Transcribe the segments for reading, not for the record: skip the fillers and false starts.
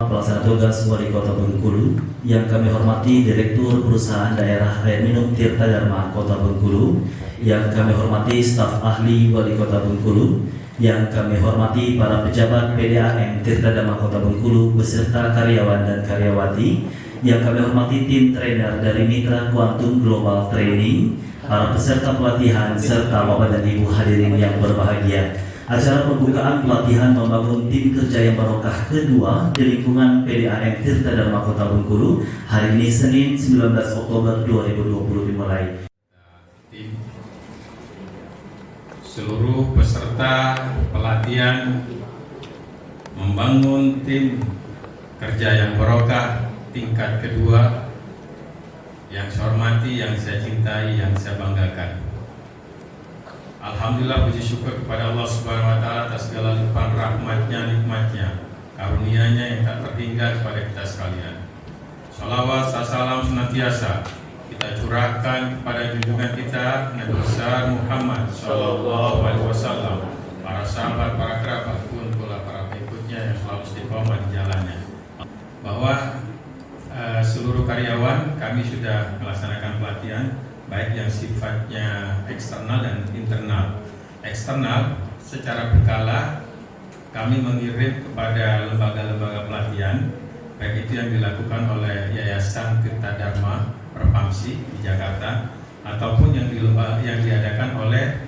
Pelaksana Tugas Wali Kota Bengkulu, yang kami hormati Direktur Perusahaan Daerah Air Minum Tirta Dharma Kota Bengkulu, yang kami hormati staf ahli Wali Kota Bengkulu, yang kami hormati para pejabat PDAM Tirta Dharma Kota Bengkulu beserta karyawan dan karyawati, yang kami hormati tim trainer dari Mitra Quantum Global Training, para peserta pelatihan, serta Bapak dan Ibu hadirin yang berbahagia. Acara pembukaan pelatihan membangun tim kerja yang barokah kedua di lingkungan PDAM Tirta Dharma Kota Bengkulu hari ini Senin 19 Oktober 2020 dimulai. Seluruh peserta pelatihan membangun tim kerja yang barokah tingkat kedua yang saya hormati, yang saya cintai, yang saya banggakan. Alhamdulillah, puji syukur kepada Allah Subhanahu wa Ta'ala atas segala limpahan rahmatnya, nikmatnya, karunia-Nya yang tak terhingga kepada kita sekalian. Salawat, salam senantiasa kita curahkan kepada junjungan kita Nabi besar Muhammad Sallallahu Alaihi Wasallam, para sahabat, para kerabat pun pula para pengikutnya yang selalu istiqomah di jalannya. Bahwa seluruh karyawan kami sudah melaksanakan pelatihan, baik yang sifatnya eksternal dan internal. Eksternal secara berkala kami mengirim kepada lembaga-lembaga pelatihan, baik itu yang dilakukan oleh Yayasan Tirta Dharma Perpamsi di Jakarta ataupun yang diadakan oleh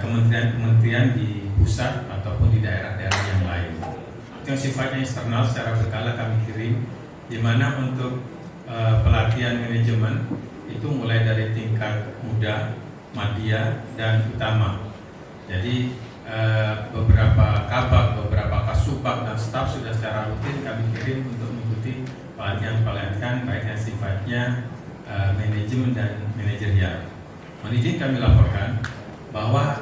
kementerian-kementerian di pusat ataupun di daerah-daerah yang lain. Itu yang sifatnya eksternal secara berkala kami kirim, di mana untuk pelatihan manajemen itu mulai dari tingkat muda, madya, dan utama. Jadi beberapa kabak, beberapa kasubag dan staf sudah secara rutin kami kirim untuk mengikuti pelatihan-pelatihan baik yang sifatnya manajemen dan manajerial. Mohon izin kami laporkan bahwa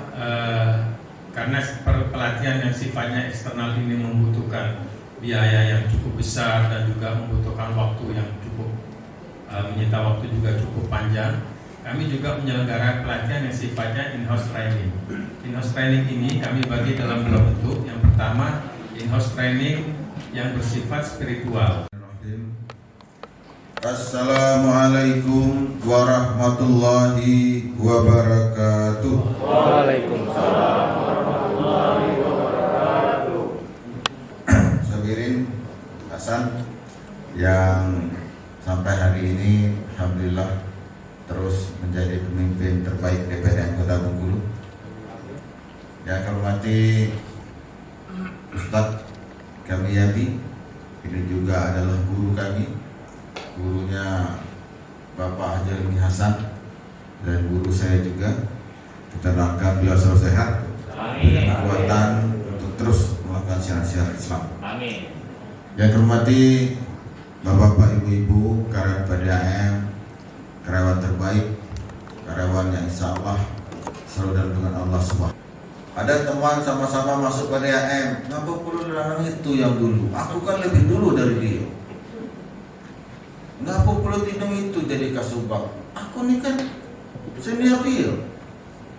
karena pelatihan yang sifatnya eksternal ini membutuhkan biaya yang cukup besar dan juga membutuhkan waktu yang cukup menyita waktu juga cukup panjang, kami juga menyelenggarakan pelatihan yang sifatnya in-house training. In-house training ini kami bagi dalam dua bentuk. Yang pertama, in-house training yang bersifat spiritual. Assalamualaikum warahmatullahi wabarakatuh. Waalaikumsalam warahmatullahi wabarakatuh. Sabirin Hasan yang sampai hari ini alhamdulillah terus menjadi pemimpin terbaik DPD Kota Bengkulu. Yang kami hormati Ustadz Kamiyadi, ini juga adalah guru kami, gurunya Bapak Haji Almi Hasan dan guru saya juga. Kita doakan beliau selalu sehat, dengan kekuatan untuk terus melakukan syiar-syiar Islam. Amin. Yang kami hormati Bapak-bapak, ibu-ibu, karyawan PDAM, karyawan terbaik, karyawan yang insya Allah selalu dalam dengan Allah SWT. Ada teman sama-sama masuk PDAM, ngapa perlu orang itu yang dulu? Aku kan lebih dulu dari dia. Ngapa perlu tinong itu jadi kasubag? Aku ini kan senior dia.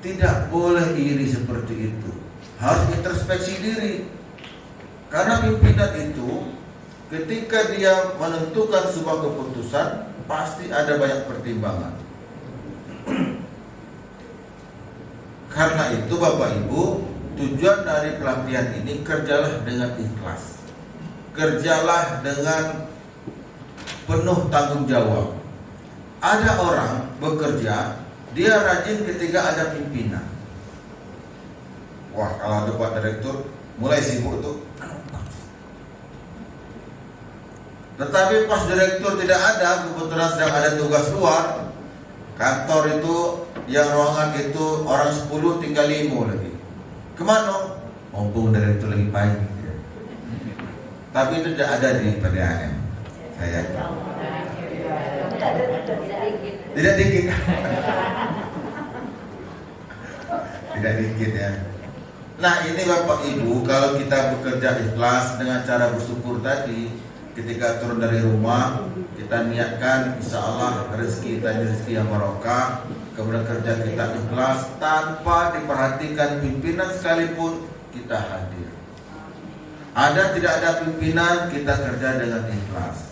Tidak boleh iri seperti itu. Harus introspeksi diri. Karena pimpinan itu ketika dia menentukan sebuah keputusan, pasti ada banyak pertimbangan. Karena itu Bapak Ibu, tujuan dari pelatihan ini kerjalah dengan ikhlas. Kerjalah dengan penuh tanggung jawab. Ada orang bekerja, dia rajin ketika ada pimpinan. Wah, kalau ada Pak Direktur, mulai sibuk tuh. Tetapi pas direktur tidak ada, kebetulan sedang ada tugas luar, kantor itu, yang ruangan itu orang 10 tinggal 5 lagi. Kemana? Mumpung direktur lagi pagi. Tapi itu tidak ada di PDAM. Saya yakin. Tidak dikit. Tidak dikit ya. Nah ini Bapak Ibu, kalau kita bekerja ikhlas dengan cara bersyukur tadi, ketika turun dari rumah kita niatkan insya Allah rezeki kita rezeki yang barokah, kemudian kerja kita ikhlas tanpa diperhatikan pimpinan sekalipun kita hadir. Ada tidak ada pimpinan, kita kerja dengan ikhlas.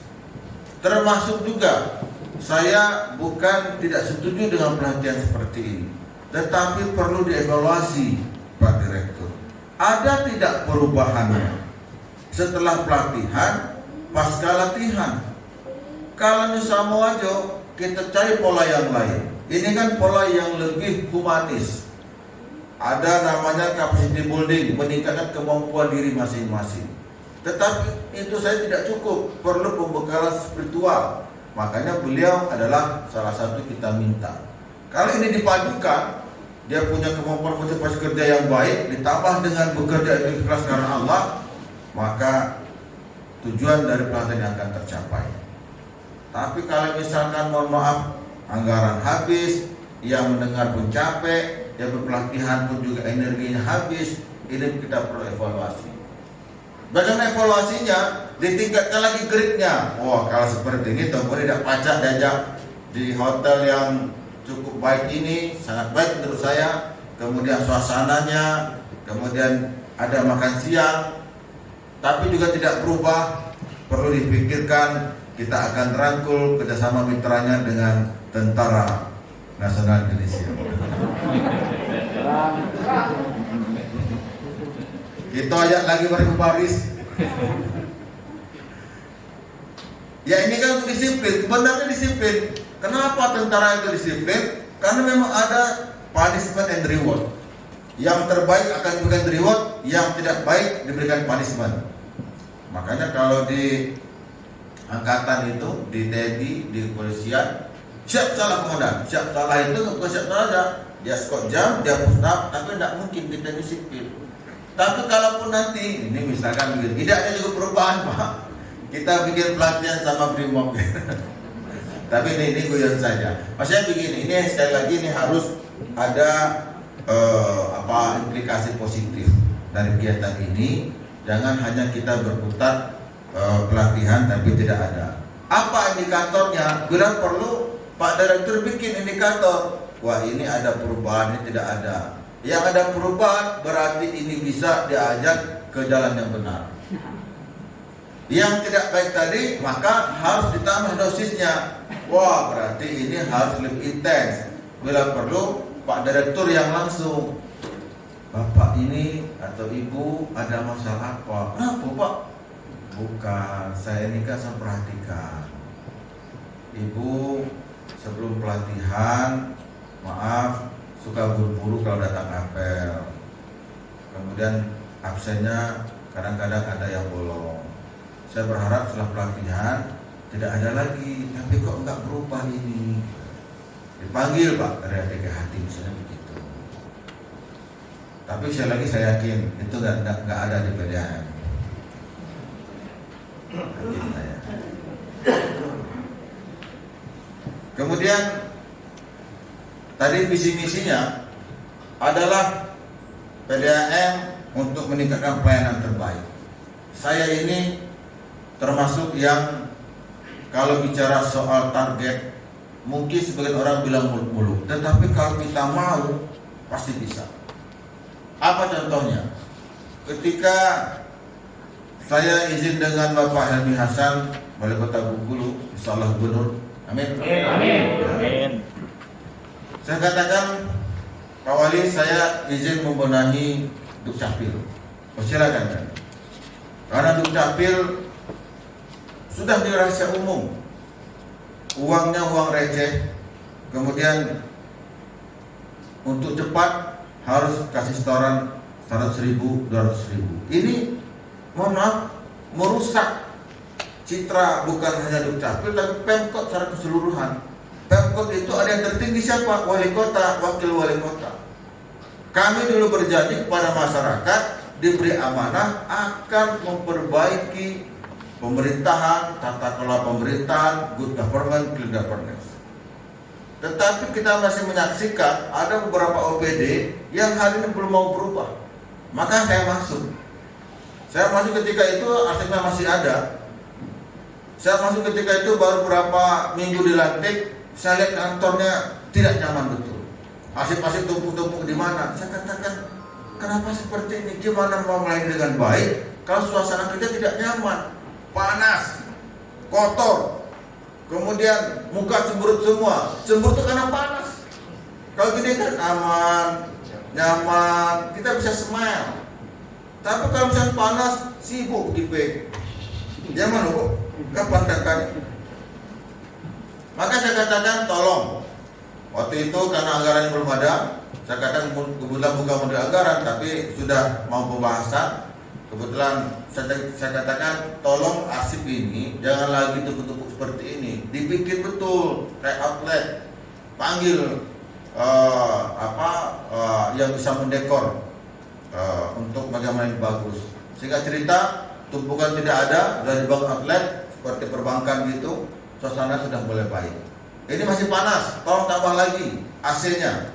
Termasuk juga saya bukan tidak setuju dengan pelatihan seperti ini, tetapi perlu dievaluasi Pak Direktur. Ada tidak perubahannya setelah pelatihan, pasca latihan? Kalau di Samoajo kita cari pola yang lain. Ini kan pola yang lebih humanis. Ada namanya capacity building, meningkatkan kemampuan diri masing-masing. Tetapi itu saya tidak cukup, perlu pembekalan spiritual. Makanya beliau adalah salah satu kita minta. Kalau ini dipadukan, dia punya kemampuan motivasi kerja yang baik, ditambah dengan bekerja itu ikhlas karena Allah, maka tujuan dari pelatihan akan tercapai. Tapi kalau misalkan mohon maaf, anggaran habis, yang mendengar pun capek, yang berpelatihan pun juga energinya habis, ini kita perlu evaluasi. Bagaimana evaluasinya? Ditingkatkan lagi grade-nya. Wah, kalau seperti ini Tombo tidak pacak diajak di hotel yang cukup baik ini, sangat baik menurut saya. Kemudian suasananya, kemudian ada makan siang, tapi juga tidak berubah. Perlu dipikirkan, kita akan rangkul kerjasama mitranya dengan Tentara Nasional Indonesia. Kita ajak lagi mereka Paris. Ya ini kan untuk disiplin, sebenarnya disiplin. Kenapa tentara itu disiplin? Karena memang ada punishment and reward. Yang terbaik akan diberikan reward, yang tidak baik diberikan punishment. Makanya kalau di angkatan itu, di TNI, di kepolisian, siap salah komandan, siap salah itu bukan siap salah aja. Dia skot jam, dia push up, tapi tidak mungkin kita disiplin. Tapi kalaupun nanti, ini misalkan begini, tidak ada juga perubahan Pak. Kita bikin pelatihan sama Brimob. Tapi ini guyon saja. Maksudnya begini, ini sekali lagi ini harus ada implikasi positif dari kegiatan ini. Jangan hanya kita berputar pelatihan tapi tidak ada. Apa indikatornya? Bila perlu Pak Direktur bikin indikator. Wah ini ada perubahan, ini tidak ada. Yang ada perubahan berarti ini bisa diajak ke jalan yang benar. Yang tidak baik tadi maka harus ditambah dosisnya. Wah berarti ini harus lebih intens. Bila perlu Pak Direktur yang langsung, Bapak ini atau Ibu ada masalah apa? Kenapa Pak? Bukan, saya ini kan saya perhatikan Ibu sebelum pelatihan, maaf, suka buru-buru kalau datang apel. Kemudian absennya kadang-kadang ada yang bolong. Saya berharap setelah pelatihan tidak ada lagi, tapi kok enggak berubah ini. Dipanggil Pak dari ATK hati misalnya begitu. Tapi sekali lagi saya yakin itu enggak ada di PDAM. Yakin saya. Kemudian tadi visi misinya adalah PDAM untuk meningkatkan pelayanan terbaik. Saya ini termasuk yang kalau bicara soal target mungkin sebagian orang bilang muluk-muluk, tetapi kalau kita mau pasti bisa. Apa contohnya? Ketika saya izin dengan Bapak Helmi Hasan, Wali Kota Bengkulu, insyaallah Gubernur, amin. Amin. Amin. Saya katakan, Pak Wali, saya izin membenahi Dukcapil. Oh, silakan kan. Karena Dukcapil sudah di rahasia umum, uangnya uang receh, kemudian untuk cepat harus kasih setoran 100.000, 200.000. Ini mohon maaf merusak citra bukan hanya Dukcapil tapi Pemkot secara keseluruhan. Pemkot itu ada yang tertinggi siapa? Wali kota, wakil wali kota. Kami dulu berjanji kepada masyarakat diberi amanah akan memperbaiki pemerintahan, tata kelola pemerintahan, good government, clean governance. Tetapi kita masih menyaksikan ada beberapa OPD yang hari ini belum mau berubah. Maka saya masuk. Saya masuk ketika itu artinya masih ada. Saya masuk ketika itu baru beberapa minggu dilantik. Saya lihat kantornya tidak nyaman betul. Arsip-arsip tumpuk-tumpuk di mana? Saya katakan, kenapa seperti ini? Gimana mau melayani dengan baik kalau suasana kita tidak nyaman, panas, kotor, kemudian muka cemberut semua. Cemberut itu karena panas. Kalau gini kan aman, nyaman, kita bisa smile. Tapi kalau misalnya panas, sibuk gipe. Nyaman loh, kapan kakak? Maka saya katakan tolong. Waktu itu karena anggarannya belum ada, saya katakan kebetulan bukan model anggaran, tapi sudah mau pembahasan. Kebetulan saya katakan tolong arsip ini jangan lagi tumpuk-tumpuk seperti ini, dibikin betul kayak outlet, panggil yang bisa mendekor untuk bagaimana yang bagus, sehingga cerita tumpukan tidak ada, sudah dibangun outlet seperti perbankan gitu, suasana sudah mulai baik. Ini masih panas, tolong tambah lagi AC-nya.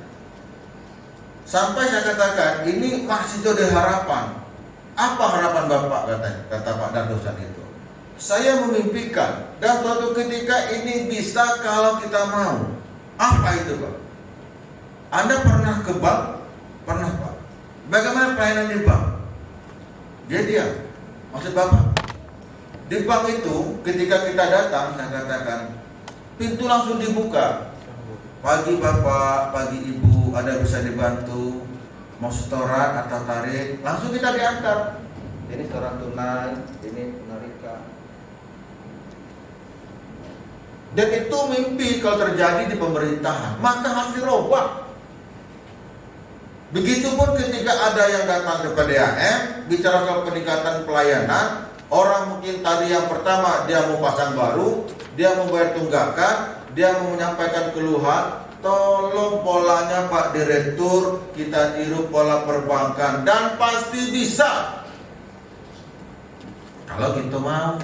Sampai saya katakan ini masih jauh dari harapan. Apa harapan Bapak, kata Pak Dardosan itu? Saya memimpikan dan suatu ketika ini bisa kalau kita mau. Apa itu Pak? Anda pernah ke bank? Pernah Pak. Bagaimana pelayanan di bank? Dia maksud Bapak, di bank itu ketika kita datang, saya katakan pintu langsung dibuka. Pagi Bapak, pagi Ibu, ada bisa dibantu, mau setoran atau tarik, langsung kita diantar. Ini setoran tunai, ini penarikan. Dan itu mimpi kalau terjadi di pemerintahan, maka harus dirubah. Begitupun ketika ada yang datang ke PDAM, bicara soal peningkatan pelayanan, orang mungkin tadi yang pertama dia mau pasang baru, dia mau bayar tunggakan, dia mau menyampaikan keluhan, tolong polanya Pak Direktur kita tiru pola perbankan dan pasti bisa. Kalau kita mau.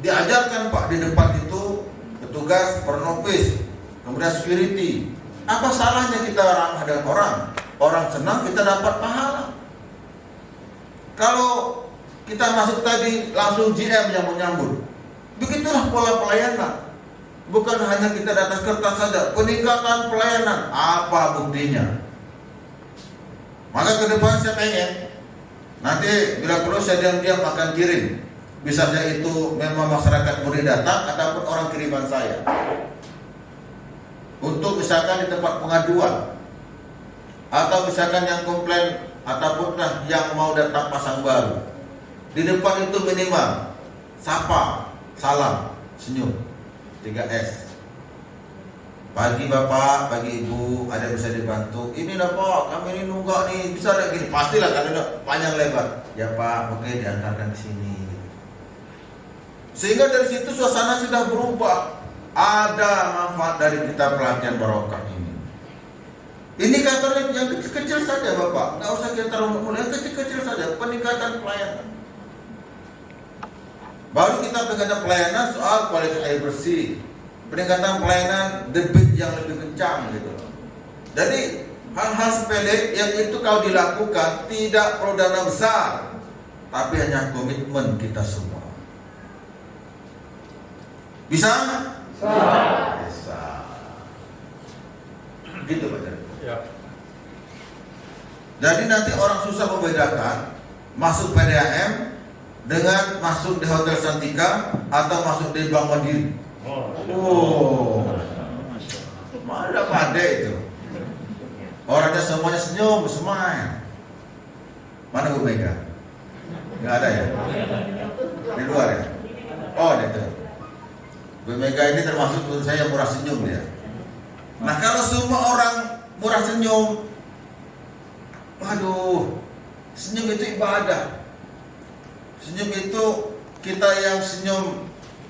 Diajarkan Pak di depan itu petugas pernopis, kemudian security. Apa salahnya kita ramah dengan orang? Orang senang kita dapat pahala. Kalau kita masuk tadi langsung GM yang menyambut. Begitulah pola pelayanan. Bukan hanya kita di atas kertas saja, peningkatan pelayanan. Apa buktinya? Maka ke depan saya pengen nanti bila perlu saya diam-diam akan kirim. Bisa saja itu memang masyarakat boleh datang ataupun orang kiriman saya. Untuk misalkan di tempat pengaduan, atau misalkan yang komplain ataupun yang mau datang pasang baru, di depan itu minimal sapa, salam, senyum, 3S. Pagi Bapak, pagi Ibu, ada bisa dibantu. Ini lah Pak, kami ini nunggak nih, bisa ada gini. Pastilah kan ada panjang lebar. Ya Pak, oke diantarkan di sini. Sehingga dari situ suasana sudah berubah. Ada manfaat dari kita pelatihan barokah ini. Ini kantor yang kecil-kecil saja Bapak, nggak usah kita terlalu mulai, kecil-kecil saja, peningkatan pelayanan. Baru kita peningkatan pelayanan soal kualitas air bersih, peningkatan pelayanan debit yang lebih kencang gitu. Jadi hal-hal sepele yang itu kalau dilakukan tidak perlu dana besar, tapi hanya komitmen kita semua. Bisa? Bisa. Gitu Pak Jadi. Ya. Jadi nanti orang susah membedakan masuk PDAM dengan masuk di Hotel Santika atau masuk di Bank Mandiri. Mana pandai itu. Orangnya semuanya senyum, smile. Mana Bu Mega? Nggak ada ya? Di luar ya? Oh, itu. Bu Mega ini termasuk menurut saya murah senyum dia. Nah kalau semua orang murah senyum, waduh, senyum itu ibadah. Senyum itu kita yang senyum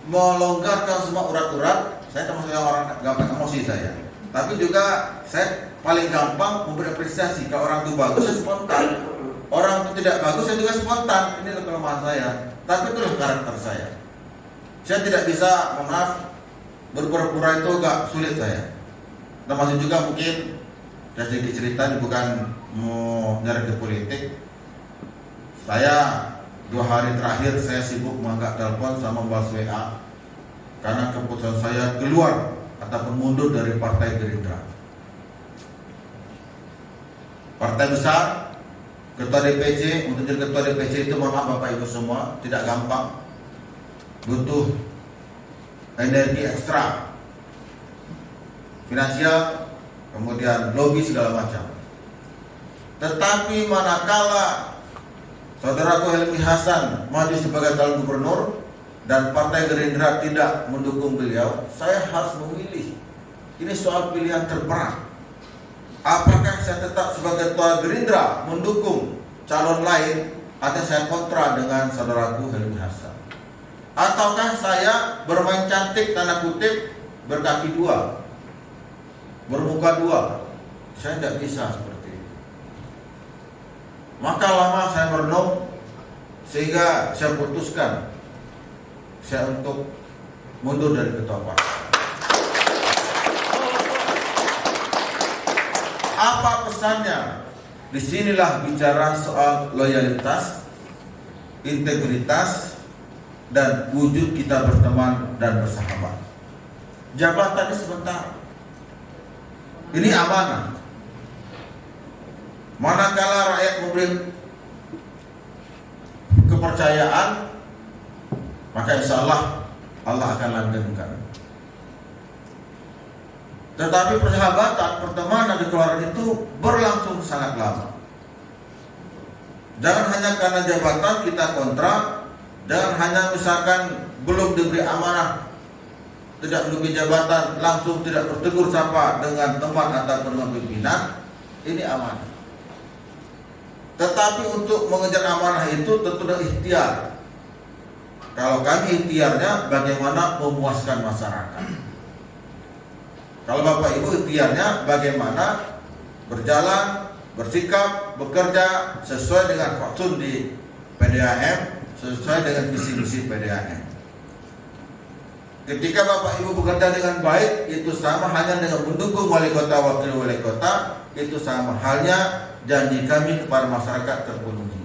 melonggarkan semua urat-urat. Saya termasuk yang orang gampang emosi saya. Tapi juga saya paling gampang memberi apresiasi. Kalau orang itu bagus saya spontan, orang itu tidak bagus saya juga spontan. Ini kelemahan saya. Tapi itulah karakter saya. Saya tidak bisa, mohon maaf, berpura-pura itu agak sulit saya. Termasuk juga mungkin saya sedikit cerita, bukan mau nyari ke politik. Saya 2 hari terakhir saya sibuk mengangkat telepon sama membalas WA karena keputusan saya keluar ataupun mundur dari Partai Gerindra. Partai besar, Ketua DPC, untuk jadi ketua DPC itu mohon maaf Bapak Ibu semua, tidak gampang. Butuh energi ekstra, finansial, kemudian lobby segala macam. Tetapi manakala saudaraku Helmi Hasan maju sebagai calon gubernur dan Partai Gerindra tidak mendukung beliau, saya harus memilih. Ini soal pilihan terberat. Apakah saya tetap sebagai ketua Gerindra mendukung calon lain atau saya kontra dengan saudaraku Helmi Hasan? Ataukah saya bermain cantik tanda kutip berkaki dua, bermuka dua? Saya tidak bisa seperti itu. Maka lama saya merenung sehingga saya putuskan saya untuk mundur dari ketua partai. Apa pesannya? Disinilah bicara soal loyalitas, integritas, dan wujud kita berteman dan bersahabat. Jabatannya sebentar. Ini amanah. Manakala rakyat memberi kepercayaan, maka insya Allah akan langgengkan. Tetapi persahabatan, pertemanan di keluarga itu berlangsung sangat lama. Jangan hanya karena jabatan kita kontra, jangan hanya misalkan belum diberi amanah, tidak menduduki jabatan, langsung tidak bertegur sapa dengan teman ataupun dengan pimpinan. Ini amanah. Tetapi untuk mengejar amanah itu tentu dengan ikhtiar. Kalau kami ikhtiarnya bagaimana memuaskan masyarakat. Kalau Bapak Ibu ikhtiarnya bagaimana berjalan, bersikap, bekerja sesuai dengan fatsun di PDAM, sesuai dengan visi-misi PDAM. Ketika Bapak Ibu bekerja dengan baik, itu sama halnya dengan mendukung wali kota, wakil wali kota, itu sama halnya janji kami kepada masyarakat terpenuhi.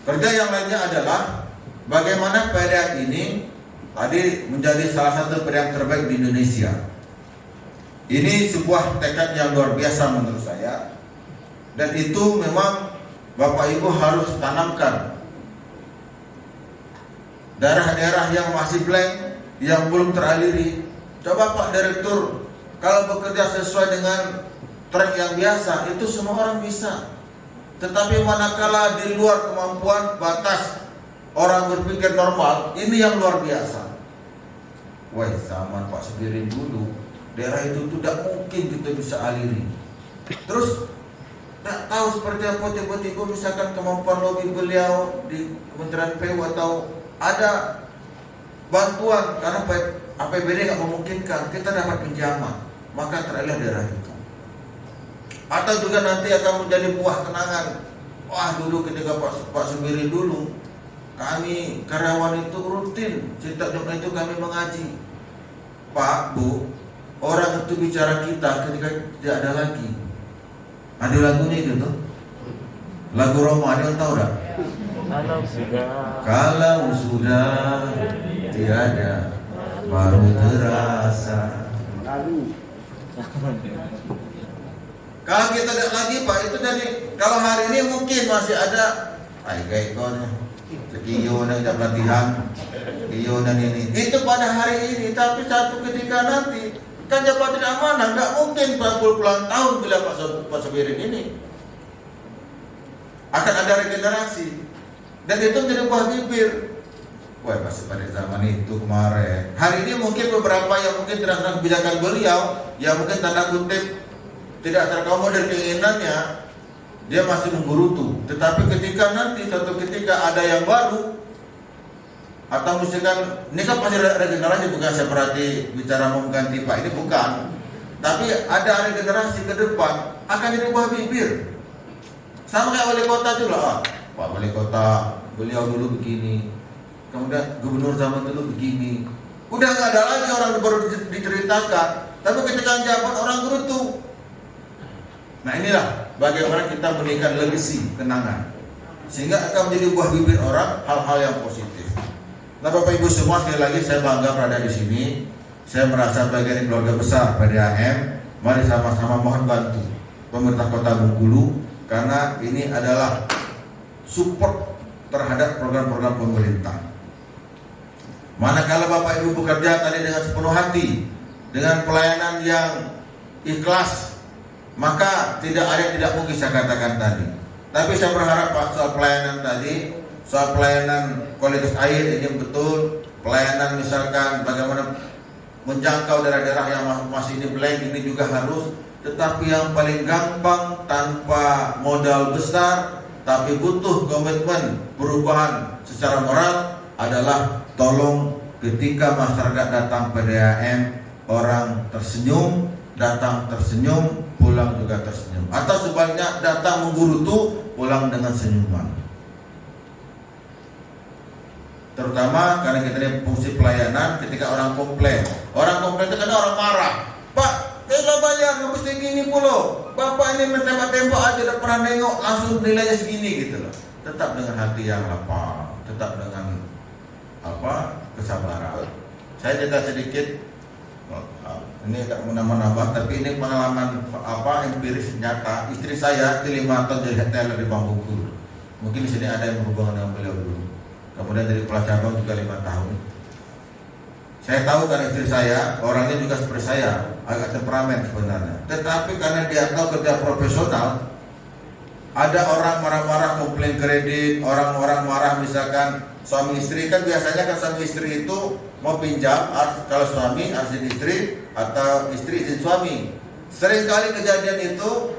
Kerja yang lainnya adalah bagaimana PDAM ini tadi menjadi salah satu PDAM terbaik di Indonesia. Ini sebuah tekad yang luar biasa menurut saya. Dan itu memang Bapak Ibu harus tanamkan. Daerah-daerah yang masih blank, yang belum teraliri, coba Pak Direktur, kalau bekerja sesuai dengan track yang biasa, itu semua orang bisa. Tetapi manakala di luar kemampuan batas orang berpikir normal, ini yang luar biasa. Wah, zaman Pak Subirin dulu, daerah itu tidak mungkin kita bisa aliri. Terus tak tahu seperti apa tiba-tiba misalkan kemampuan lobby beliau di Kementerian PU atau ada bantuan karena APBD nggak memungkinkan, kita dapat pinjaman, maka teralih daerah itu. Atau juga nanti akan menjadi buah kenangan. Wah, dulu ketika Pak Subirin dulu, kami karyawan itu rutin setiap jam itu kami mengaji. Pak, Bu, orang itu bicara kita ketika tidak ada lagi. Ada lagunya itu tuh, lagu Roma, ada yang tahu tak? Kalau sudah tiada baru terasa. Kalau kita tidak lagi Pak, itu jadi kalau hari ini mungkin masih ada ikonnya, sekian yang tidak pelatihan, sekian dan ini. Itu pada hari ini, tapi satu ketika nanti kan jabatan amanah, nggak mungkin 40 tahun bila Pak Subirin ini akan ada regenerasi. Dan itu menjadi buah bibir. Wah, masih pada zaman itu kemarin. Hari ini mungkin beberapa yang mungkin tidak sedang kebijakan beliau, yang mungkin tanda kutip tidak terakomodir keinginannya, dia masih menggerutu. Tetapi ketika nanti suatu ketika ada yang baru, atau misalkan ini kan pasti regenerasi, bukan saya berarti bicara mau mengganti Pak ini, bukan. Tapi ada regenerasi ke depan akan jadi buah bibir. Sama kayak wali kota juga lah. Pak wali kota beliau dulu begini, kemudian gubernur zaman dulu begini. Udah nggak ada lagi orang baru diceritakan. Tapi ketika jabat orang gerutu. Nah inilah bagaimana kita memberikan legacy, kenangan, sehingga akan menjadi buah bibir orang hal-hal yang positif. Nah Bapak Ibu semua, sekali lagi saya bangga berada di sini. Saya merasa bagian keluarga besar PDAM. Mari sama-sama mohon bantu pemerintah Kota Bengkulu, karena ini adalah support terhadap program-program pemerintah. Manakala Bapak Ibu bekerja tadi dengan sepenuh hati, dengan pelayanan yang ikhlas, maka tidak ada yang tidak mungkin saya katakan tadi. Tapi saya berharap Pak, soal pelayanan tadi, soal pelayanan kualitas air ini betul, pelayanan misalkan bagaimana menjangkau daerah-daerah yang masih ini blank ini juga harus. Tetapi yang paling gampang tanpa modal besar tapi butuh komitmen perubahan secara moral adalah tolong ketika masyarakat datang PDAM, orang tersenyum, datang tersenyum, pulang juga tersenyum. Atau sebaliknya datang menggerutu, pulang dengan senyuman. Terutama karena kita ini fungsi pelayanan, ketika orang komplain itu kan orang marah. Pak, lah bayar, nggak mesti gini pula. Bapak ini tembak-tembak aja, udah pernah nengok, langsung nilainya segini gitu loh. Tetap dengan hati yang lapang, tetap dengan kesabaran. Saya cerita sedikit, ini tak menambah, tapi ini pengalaman empiris nyata. Istri saya di 5 tahun jadi teller di Bank Bengkulu. Mungkin di sini ada yang berhubungan dengan beliau dulu. Kemudian dari Kepala Cabang juga 5 tahun. Saya tahu karena istri saya orangnya juga seperti saya, agak temperamen sebenarnya. Tetapi karena dia tahu kerja profesional, ada orang marah-marah komplain kredit, orang-orang marah misalkan suami istri, kan biasanya kan suami istri itu mau pinjam, kalau suami harus izin istri atau istri izin suami. Seringkali kejadian itu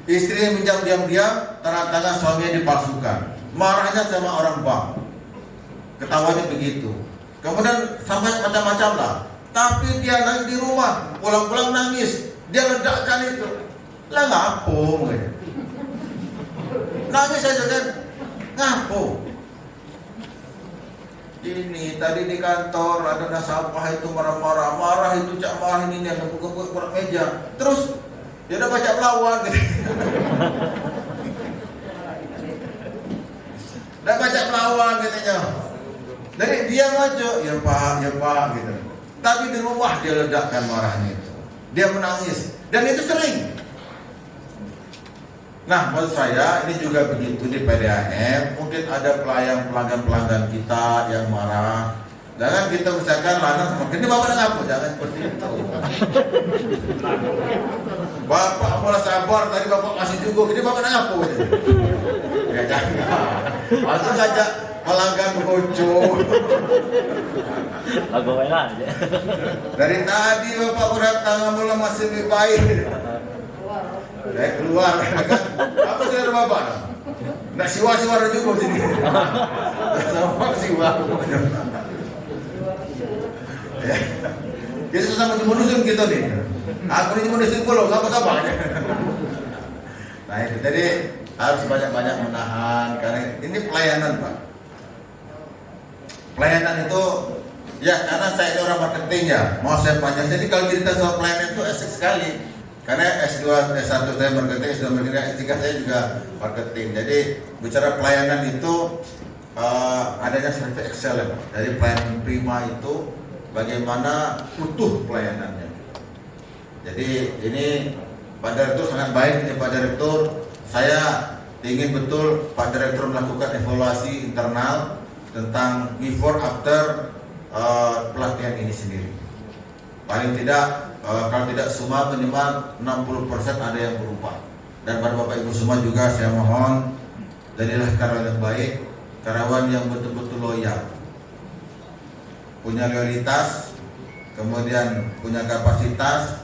istri yang pinjam diam-diam, tanda tangan suaminya dipalsukan. Marahnya sama orang bank, ketawanya begitu. Kemudian sampai macam-macam lah. Tapi dia nangis di rumah, pulang-pulang nangis, dia ledakkan itu. Lah ngapo, nangis saja kan, ngapo. Ini tadi di kantor ada nasabah itu marah itu cak marah ini yang buka meja. Terus dia udah baca pelawak gitu. Udah baca pelawak katanya. Dari dia aja, ya pak gitu. Tapi di rumah dia ledakkan marahnya itu. Dia menangis dan itu sering. Nah, menurut saya ini juga begitu di PDAM. Mungkin ada pelanggan kita yang marah. Jangan kita misalkan lanang semakin ini bapak ngapa? Jangan seperti itu. Bapak mulai sabar tadi bapak masih cukup. Ini bapak ngapa? Ya jangan. Langsung ngajak pelanggan bocor. Aku aja. Dari tadi bapak berdatang mulai masih lebih baik. Saya keluar kan. Apa saudara bapak? Nak siwa-siwa juga sini. Sama siwa. Kita sama menyusun kita nih. Aku ini menyusun pula, apa kabarnya? Nah itu jadi harus banyak-banyak menahan karena ini pelayanan pak. Pelayanan itu ya karena saya ini orang marketing ya, mau saya panjang. Jadi kalau cerita soal pelayanan itu asik sekali. Karena S2, S1 saya marketing, S2 marketing, S3 saya juga marketing. Jadi bicara pelayanan itu adanya service excellent. Dari pelayanan prima itu bagaimana utuh pelayanannya. Jadi ini Pak Direktur sangat baik ini Pak Direktur. Saya ingin betul Pak Direktur melakukan evaluasi internal tentang before after pelatihan ini sendiri. Paling tidak kalau tidak semua minimal 60% ada yang berubah. Dan pada Bapak Ibu semua juga saya mohon jadilah karyawan yang baik, karyawan yang betul-betul loyal, punya loyalitas, kemudian punya kapasitas,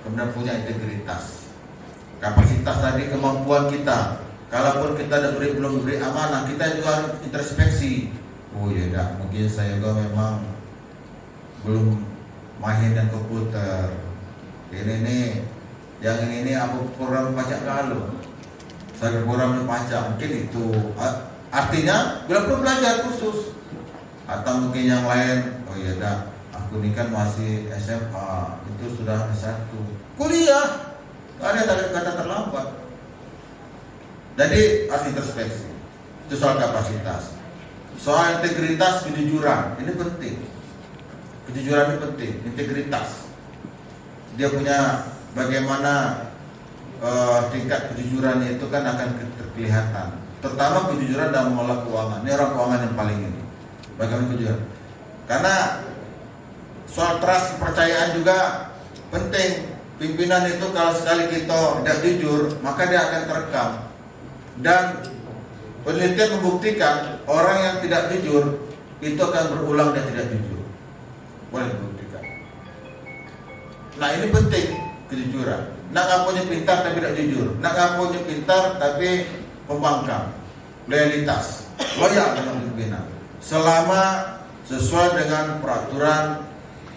kemudian punya integritas. Kapasitas tadi kemampuan kita. Kalaupun kita belum beri amanah, kita juga harus introspeksi. Oh ya, mungkin saya juga memang belum mahir dan komputer. Ini yang ini aku program pajak lalu. Saya program pajak mungkin itu. Artinya belum belajar khusus. Atau mungkin yang lain. Oh iya aku ini kan masih SMA, itu sudah S1. Kuliah. Ada kata terlambat. Jadi harus introspeksi. Itu soal kapasitas. Soal integritas, kejujuran, ini penting. Kejujuran ini penting, integritas. Dia punya bagaimana tingkat kejujurannya itu kan akan terkelihatan. Terutama kejujuran dalam mengelola keuangan. Ini orang keuangan yang paling ini. Bagaimana kejujuran? Karena soal trust, kepercayaan juga penting. Pimpinan itu kalau sekali kita tidak jujur, maka dia akan terekam. Dan penelitian membuktikan orang yang tidak jujur itu akan berulang dan tidak jujur. Boleh membuktikan. Nah ini penting kejujuran. Nak ngapunya pintar tapi tidak jujur. Nak ngapunya pintar tapi pembangkang. Loyalitas. Loyal dengan pimpinan. Selama sesuai dengan peraturan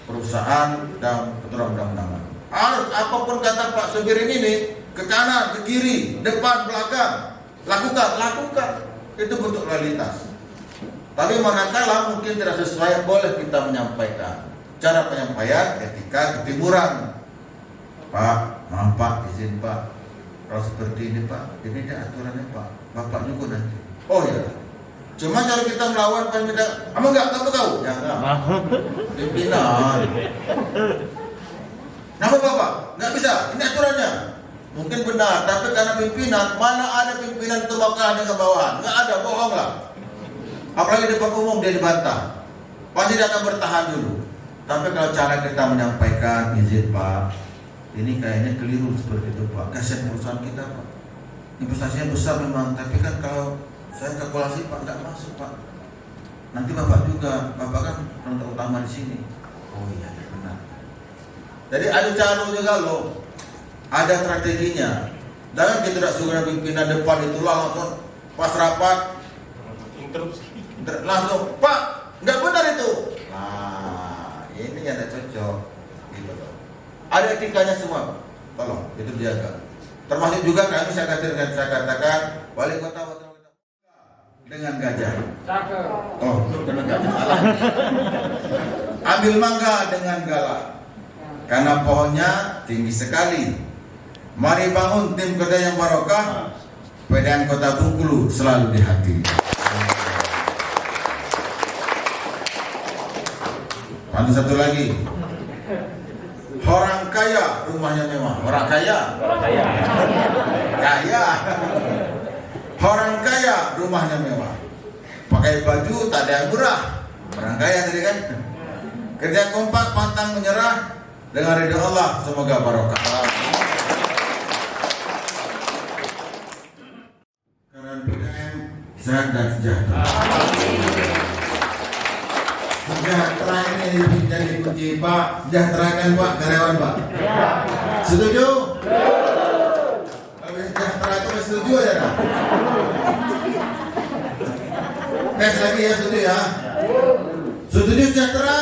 perusahaan dan peraturan undang-undangan. Harus apapun kata Pak Subirin ini, ke kanan, ke kiri, depan, belakang, lakukan. Itu bentuk loyalitas. Tapi manakala mungkin tidak sesuai, boleh kita menyampaikan. Cara penyampaian ketika ketimuran. Pak, maaf Pak, izin Pak, kalau seperti ini Pak, ini dia aturannya Pak, Bapak juga nanti. Oh ya. Cuma kalau kita melawan pimpinan, kamu enggak tahu kau? Ya enggak. Pimpinan. Nama Bapak, nggak bisa, ini aturannya. Mungkin benar, tapi karena pimpinan, mana ada pimpinan itu bakal dengan bawahan? Nggak ada, bohong lah. Apalagi depan umum dia dibantah. Pasti dia akan bertahan dulu. Tapi kalau cara kita menyampaikan, izin Pak, ini kayaknya keliru seperti itu Pak. Kasihan perusahaan kita Pak. Investasinya besar memang, tapi kan kalau saya kalkulasi Pak nggak masuk Pak. Nanti Bapak juga, Bapak kan penonton utama di sini. Oh iya, benar. Jadi ada cara juga loh, ada strateginya. Jangan kita tidak suka pimpinan depan itulah langsung pas rapat langsung Pak nggak benar itu. Nah ini yang tidak cocok, gitu loh. Ada etikanya semua, tolong itu dijaga. Termasuk juga kami saya katakan wali kota dengan gajah. Oh dengan gajah salah. Ambil mangga dengan galak. Karena pohonnya tinggi sekali. Mari bangun tim Kerja yang Barokah. PDAM Kota Bengkulu selalu di hati. Pantu satu lagi. Orang kaya rumahnya mewah. Orang kaya. Kaya. Orang kaya rumahnya mewah. Pakai baju tak ada yang murah. Orang kaya tadi kan. Kerja kompak pantang menyerah. Dengan ridha Allah, semoga barokah. Karena PDAM sehat dan sejahtera. Sejahtera ini menjadi kunci Pak. Sejahterakan Pak karyawan Pak. Setuju? Kalau sejahtera itu setuju ya Pak? Tes lagi ya, setuju ya? Setuju sejahtera?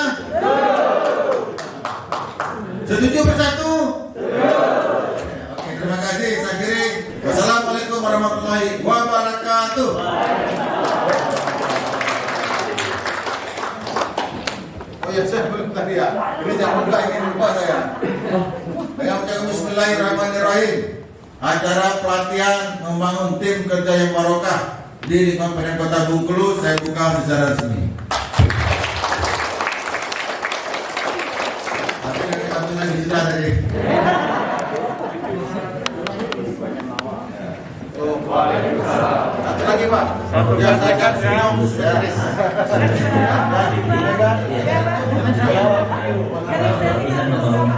Setuju bersatu? Oke, terima kasih. Saya kiri. Wassalamualaikum warahmatullahi wabarakatuh. Oh ya, saya belum tadi ya. Ini jangan lupa saya. Dengan ucapan Bismillahirrahmanirrahim. Acara pelatihan membangun tim kerja yang barokah di lingkungan PDAM Kota Bengkulu saya buka secara resmi. Sudah tadi. Satu lagi Pak. Ya saya kan sudah.